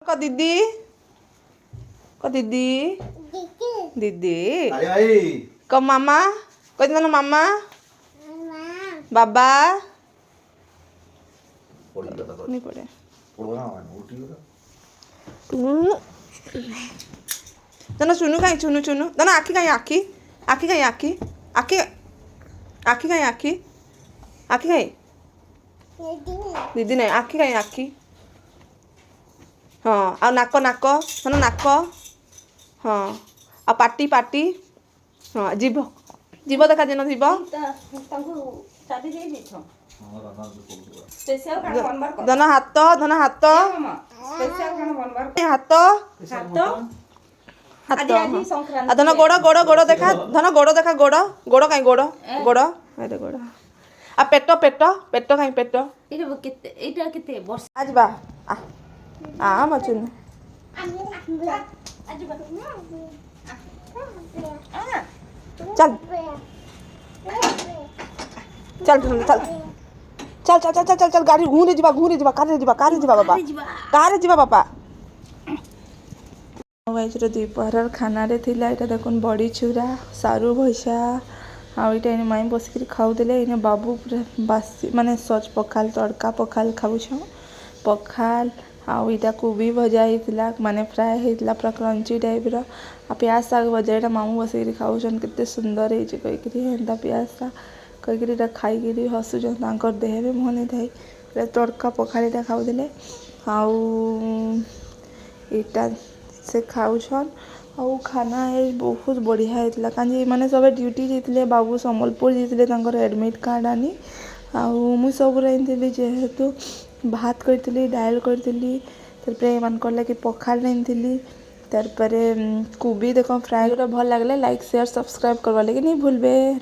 क दीदी दीदी क मामा कह ना मामा बाबा नहीं पड़े ना चुनू कहीं चुनू चुनू ना आखी कहीं आखी आखी कहीं आखी आखी आखी कहीं आखी आखी कहीं दीदी नहीं आखी कहीं आखी हाँ आ नाक नाक ना नाक हाँ आ पाटी पाटी हाँ जीभ जीभ देखा दिन जीभ धन हाथ धन हाथ हाथ धन गोड़ गोड़ गोड़ देखा धन गोड़ देखा गोड़ गोड़ कहीं गोड़ गोड़ अरे गोड़ आ पेट पेट पेट कहीं पेट आज बा आ मचुन चल चल चल चल चल चल चल चल चल गाड़ी घूरे जीवा कार बाबा बाबा वाइजर द्विपहर खाना थिला एटा देखुन बड़ी चूरा सारू भैसा आईटा इन माई बसिक खाऊले इन बाबू पूरा बासी माने सच पखाल तड़का पखाल खाऊछ पखाल आईटा कोबी भजा होता माने फ्राए होता पूरा क्रंची टाइप आ प्याज साग भजा यहाँ मामू बसिक खाऊन केते सुंदर होता प्याज साग कहीकि खाई हसुचन देह भी मन था तड़का पखालीटा खाऊले आईटा से खाऊन आउ खाना है बहुत बढ़िया होता कहीं मैंने सब ड्यूटी जाते बाबू सम्बलपुर जाते एडमिट कार्ड आनी आउ सब रही जेहेतु भात करी डाल करी लगे पखाल रही तार कोबी देख फ्राए भल लगे लाइक शेयर सब्सक्राइब करवा लगे नहीं भूलबे।